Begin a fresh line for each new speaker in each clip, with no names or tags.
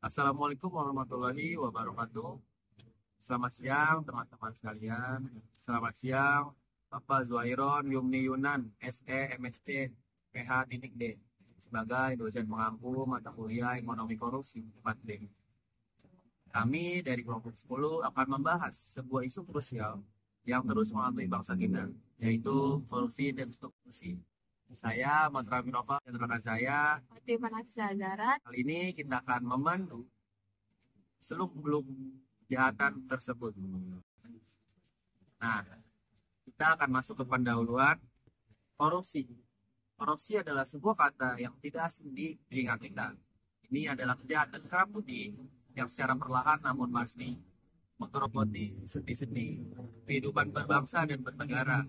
Assalamualaikum warahmatullahi wabarakatuh. Selamat siang teman-teman sekalian. Selamat siang Bapak Zuhairon Yumni Yunan, SE, MSc, PH titik D sebagai dosen pengampu mata kuliah Ekonomi Korupsi 4D. Kami dari kelompok 10 akan membahas sebuah isu krusial yang terus menghantui bangsa kita, yaitu korupsi dan struktusi. Saya Matra Minova dan rekan saya
Fatimah Nafisa Azara.
kali ini kita akan membantu seluk-beluk kejahatan tersebut. Nah, kita akan masuk ke pendahuluan korupsi. Korupsi adalah sebuah kata yang tidak asing di telinga kita. Ini adalah kejahatan kerap putih yang secara perlahan namun pasti menggerogoti sendi-sendi kehidupan berbangsa dan bernegara.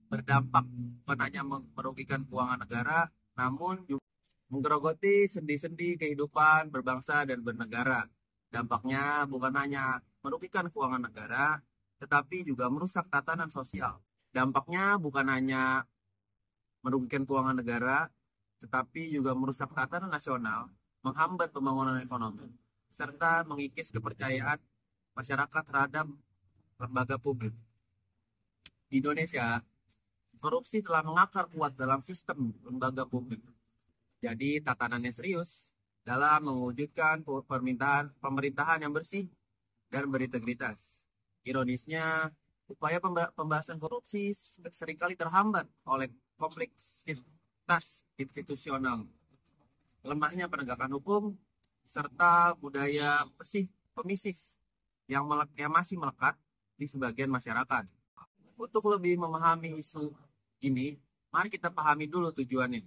Berdampak bukan hanya merugikan keuangan negara, namun juga menggerogoti sendi-sendi kehidupan berbangsa dan bernegara. Dampaknya bukan hanya merugikan keuangan negara, tetapi juga merusak tatanan sosial. Dampaknya bukan hanya merugikan keuangan negara, tetapi juga merusak tatanan nasional, menghambat pembangunan ekonomi, serta mengikis kepercayaan masyarakat terhadap lembaga publik. Di Indonesia, korupsi telah mengakar kuat dalam sistem lembaga publik. Jadi tatanannya serius dalam mewujudkan pemerintahan yang bersih dan berintegritas. Ironisnya, upaya pembahasan korupsi seringkali terhambat oleh kompleksitas institusional, lemahnya penegakan hukum, serta budaya pemisif yang masih melekat di sebagian masyarakat. Untuk lebih memahami isu ini, mari kita pahami dulu tujuannya.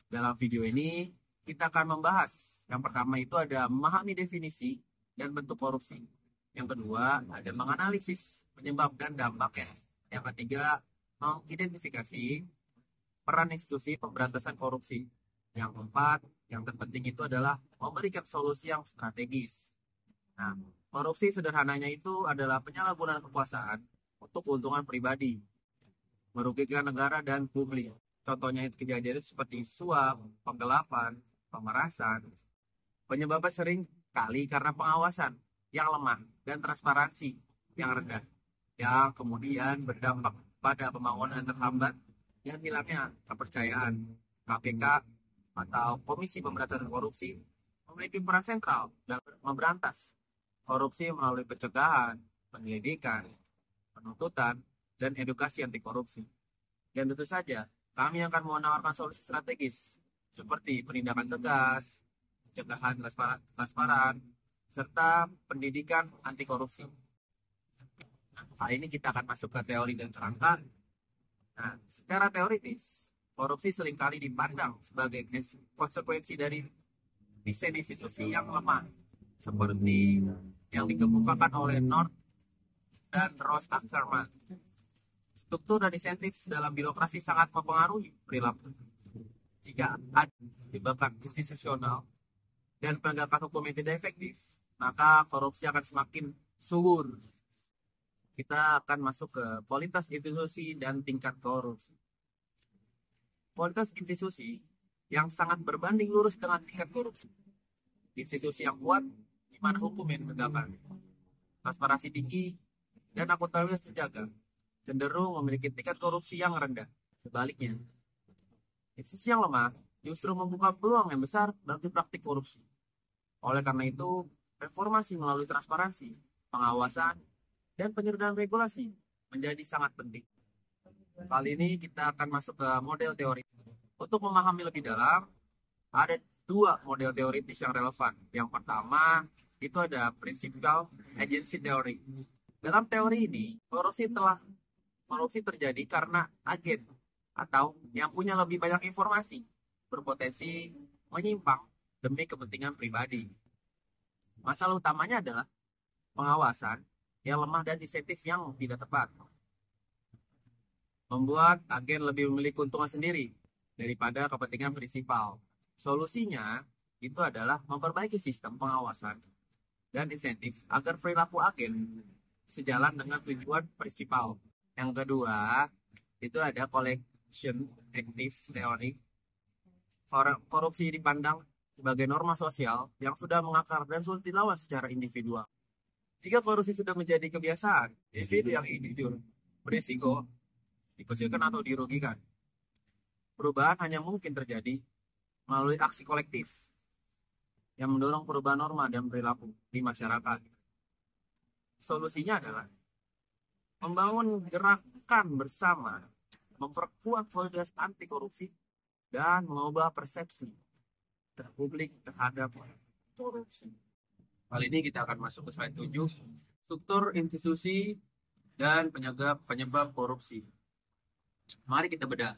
Dalam video ini, kita akan membahas. Yang pertama itu ada memahami definisi dan bentuk korupsi. Yang kedua, ada menganalisis penyebab dan dampaknya. Yang ketiga, mengidentifikasi peran institusi pemberantasan korupsi. Yang keempat, yang terpenting itu adalah memberikan solusi yang strategis. Nah, korupsi sederhananya itu adalah penyalahgunaan kekuasaan untuk keuntungan pribadi, merugikan negara dan publik. Contohnya itu kejadian seperti suap, penggelapan, pemerasan. Penyebabnya sering kali karena pengawasan yang lemah dan transparansi yang rendah, yang kemudian berdampak pada pembangunan terhambat dan hilangnya kepercayaan. KPK atau Komisi Pemberantasan Korupsi memiliki peran sentral dalam memberantas korupsi melalui pencegahan, penyelidikan, penuntutan, dan edukasi anti korupsi. Dan tentu saja, kami akan menawarkan solusi strategis seperti penindakan tegas, pencegahan transparan, serta pendidikan anti korupsi. Nah, kali ini kita akan masuk ke teori dan kerangka. Nah, secara teoritis, korupsi seringkali dipandang sebagai konsekuensi dari desain institusi yang lemah, seperti yang dikemukakan oleh North dan Ross Ackerman. Struktur dan insentif dalam birokrasi sangat mempengaruhi perilaku. Jika ada kebijakan institusional dan penegakan hukum yang tidak efektif, maka korupsi akan semakin subur. Kita akan masuk ke kualitas institusi dan tingkat korupsi. Kualitas institusi yang sangat berbanding lurus dengan tingkat korupsi. Institusi yang kuat, di mana hukum yang ditegakkan, transparansi tinggi, dan akuntabilitas terjaga, cenderung memiliki tingkat korupsi yang rendah. Sebaliknya, institusi yang lemah justru membuka peluang yang besar bagi praktik korupsi. Oleh karena itu, reformasi melalui transparansi, pengawasan, dan penyederhanaan regulasi menjadi sangat penting. Kali ini kita akan masuk ke model teori. Untuk memahami lebih dalam, ada dua model teoritis yang relevan. Yang pertama, itu ada principal agency theory. Dalam teori ini, korupsi terjadi karena agen atau yang punya lebih banyak informasi berpotensi menyimpang demi kepentingan pribadi. Masalah utamanya adalah pengawasan yang lemah dan insentif yang tidak tepat, membuat agen lebih memiliki keuntungan sendiri daripada kepentingan prinsipal. Solusinya itu adalah memperbaiki sistem pengawasan dan insentif agar perilaku agen sejalan dengan tujuan prinsipal. Yang kedua, itu ada collection active theory. Korupsi dipandang sebagai norma sosial yang sudah mengakar dan sulit dilawan secara individual. Jika korupsi sudah menjadi kebiasaan, individu yang jujur berisiko dikucilkan atau dirugikan. Perubahan hanya mungkin terjadi melalui aksi kolektif yang mendorong perubahan norma dan perilaku di masyarakat. Solusinya adalah membangun gerakan bersama, memperkuat solidaritas anti korupsi, dan mengubah persepsi publik terhadap korupsi. Kali ini kita akan masuk ke slide 7, struktur institusi dan penyebab korupsi. Mari kita bedah.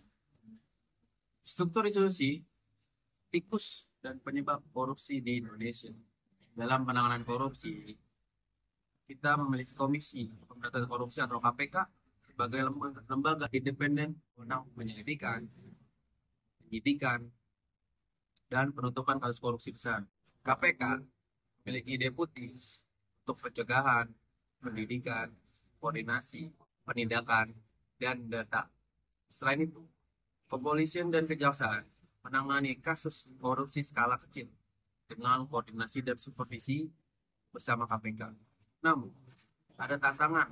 Struktur institusi, tikus dan penyebab korupsi di Indonesia. Dalam penanganan korupsi, kita memiliki Komisi Pemberantasan Korupsi atau KPK sebagai lembaga independen untuk penyelidikan, penyidikan, dan penuntutan kasus korupsi besar. KPK memiliki deputi untuk pencegahan, pendidikan, koordinasi, penindakan, dan data. Selain itu, kepolisian dan kejaksaan menangani kasus korupsi skala kecil dengan koordinasi dan supervisi bersama KPK. Namun, ada tantangan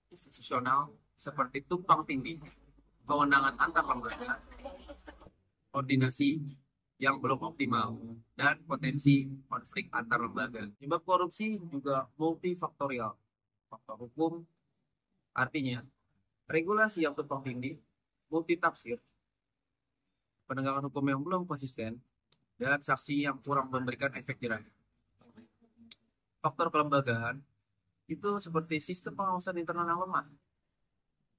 institusional seperti tumpang tindih, kewenangan antar lembaga, koordinasi yang belum optimal, dan potensi konflik antar lembaga. Penyebab korupsi juga multifaktorial. Faktor hukum, artinya regulasi yang tumpang tindih, multitafsir, penegakan hukum yang belum konsisten, dan saksi yang kurang memberikan efek jerah. Faktor kelembagaan itu seperti sistem pengawasan internal yang lemah,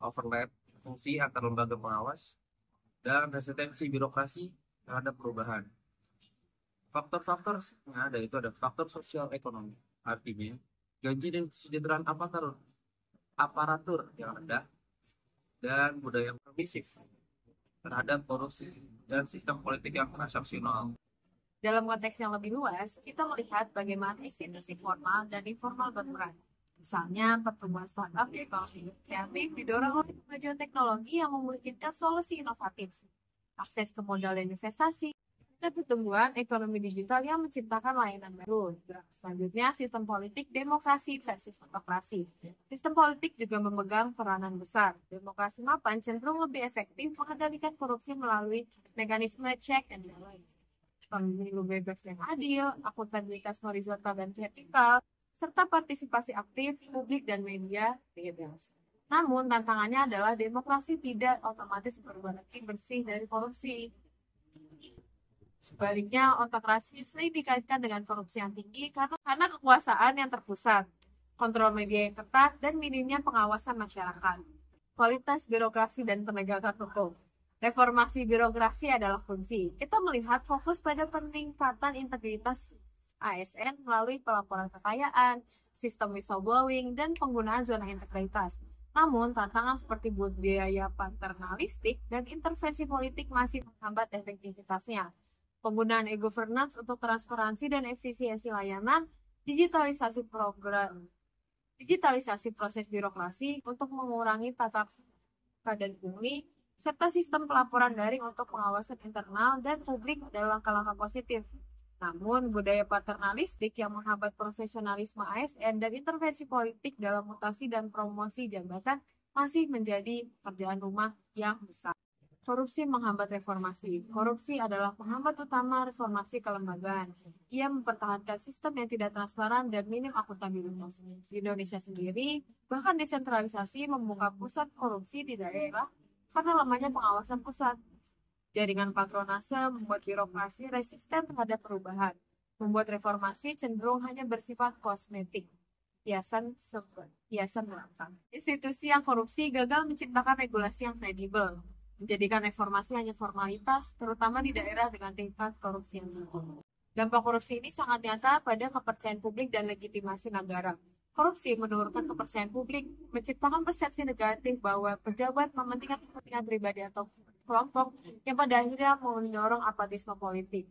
overlap fungsi antar lembaga pengawas, dan resistensi birokrasi terhadap perubahan. Faktor-faktor yang ada itu ada faktor sosial ekonomi, artinya gaji dan kesejahteraan aparatur yang rendah dan budaya yang permisif terhadap korupsi dan sistem politik yang transaksional.
Dalam konteks yang lebih luas, kita melihat bagaimana institusi formal dan informal berperan. Misalnya, pertumbuhan startup di ekonomi kreatif didorong oleh kemajuan teknologi yang memungkinkan solusi inovatif, akses ke modal dan investasi, dan pertumbuhan ekonomi digital yang menciptakan layanan baru. Selanjutnya, sistem politik demokrasi versus autokrasi. Sistem politik juga memegang peranan besar. Demokrasi mapan cenderung lebih efektif mengendalikan korupsi melalui mekanisme check and balance. Pemilu bebas dan adil, akuntabilitas horizontal dan vertikal, serta partisipasi aktif publik dan media bebas. Namun, tantangannya adalah demokrasi tidak otomatis bersih dari korupsi. Sebaliknya, autokrasi sering dikaitkan dengan korupsi yang tinggi karena kekuasaan yang terpusat, kontrol media yang ketat, dan minimnya pengawasan masyarakat. Kualitas birokrasi dan penegakan hukum. Reformasi birokrasi adalah kunci. Kita melihat fokus pada peningkatan integritas ASN melalui pelaporan kekayaan, sistem whistleblowing, dan penggunaan zona integritas. Namun, tantangan seperti budaya paternalistik dan intervensi politik masih menghambat efektivitasnya. Penggunaan e-governance untuk transparansi dan efisiensi layanan, digitalisasi proses birokrasi untuk mengurangi tata keadaan pungli, serta sistem pelaporan daring untuk pengawasan internal dan publik adalah langkah-langkah positif. Namun, budaya paternalistik yang menghambat profesionalisme ASN dan intervensi politik dalam mutasi dan promosi jabatan masih menjadi pekerjaan rumah yang besar. Korupsi menghambat reformasi. Korupsi adalah penghambat utama reformasi kelembagaan. Ia mempertahankan sistem yang tidak transparan dan minim akuntabilitas. Di Indonesia sendiri, bahkan desentralisasi membuka pusat korupsi di daerah karena lemahnya pengawasan pusat. Jaringan patronase membuat birokrasi resisten terhadap perubahan, membuat reformasi cenderung hanya bersifat kosmetik, hiasan belakang. Institusi yang korupsi gagal menciptakan regulasi yang kredibel, menjadikan reformasi hanya formalitas, terutama di daerah dengan tingkat korupsi yang tinggi. Dampak korupsi ini sangat nyata pada kepercayaan publik dan legitimasi negara. Korupsi menurunkan kepercayaan publik, menciptakan persepsi negatif bahwa pejabat mementingkan kepentingan pribadi atau kelompok yang pada akhirnya mendorong apatisme politik.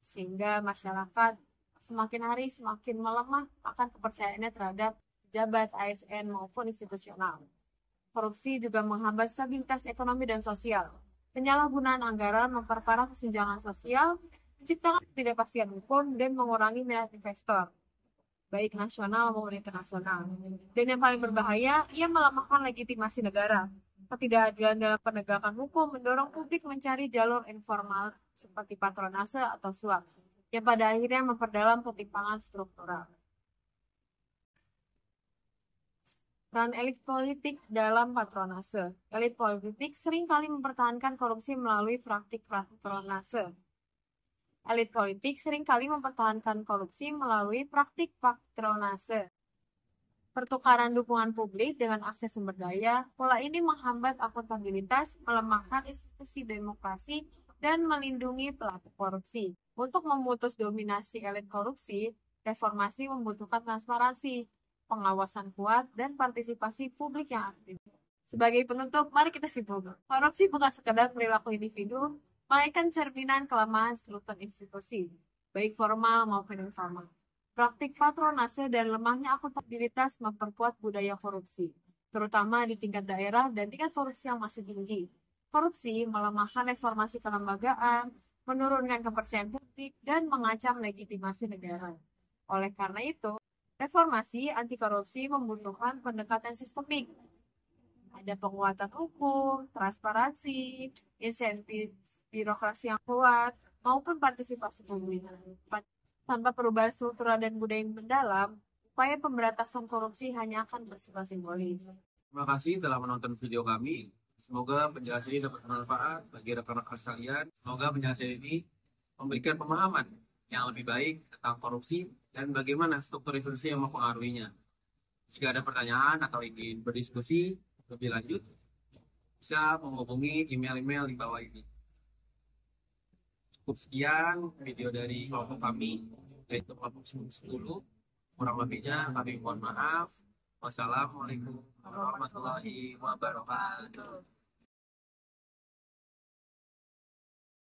Sehingga masyarakat semakin hari semakin melemah akan kepercayaannya terhadap pejabat ASN maupun institusional. Korupsi juga menghambat stabilitas ekonomi dan sosial. Penyalahgunaan anggaran memperparah kesenjangan sosial menciptakan ketidakpastian hukum, dan mengurangi minat investor, baik nasional maupun internasional. Dan yang paling berbahaya, ia melemahkan legitimasi negara. Ketidakadilan dalam penegakan hukum mendorong publik mencari jalur informal seperti patronase atau suap, yang pada akhirnya memperdalam ketimpangan struktural. Peran elit politik dalam patronase. Elit politik seringkali mempertahankan korupsi melalui praktik patronase. Elit politik seringkali mempertahankan korupsi melalui praktik patronase. Pertukaran dukungan publik dengan akses sumber daya, pola ini menghambat akuntabilitas, melemahkan institusi demokrasi, dan melindungi pelaku korupsi. Untuk memutus dominasi elit korupsi, reformasi membutuhkan transparansi, pengawasan kuat, dan partisipasi publik yang aktif. Sebagai penutup, mari kita simpulkan. Korupsi bukan sekedar perilaku individu, melainkan cerminan kelemahan struktur institusi, baik formal maupun informal. Praktik patronase dan lemahnya akuntabilitas memperkuat budaya korupsi, terutama di tingkat daerah dan tingkat korupsi yang masih tinggi. Korupsi melemahkan reformasi kelembagaan, menurunkan kepercayaan publik, dan mengancam legitimasi negara. Oleh karena itu, reformasi anti korupsi membutuhkan pendekatan sistemik. Ada penguatan hukum, transparansi, insentif birokrasi yang kuat, maupun partisipasi publik. Tanpa perubahan struktural dan budaya yang mendalam, upaya pemberantasan korupsi hanya akan bersifat simbolis.
Terima kasih telah menonton video kami. Semoga penjelasan ini dapat bermanfaat bagi rekan-rekan sekalian. Semoga penjelasan ini memberikan pemahaman yang lebih baik tentang korupsi dan bagaimana struktur institusi yang mempengaruhinya. Jika ada pertanyaan atau ingin berdiskusi lebih lanjut, bisa menghubungi email-email di bawah ini. Cukup sekian video dari kelompok kami, yaitu kelompok 10. Kurang lebihnya kami mohon maaf. Wassalamualaikum warahmatullahi wabarakatuh.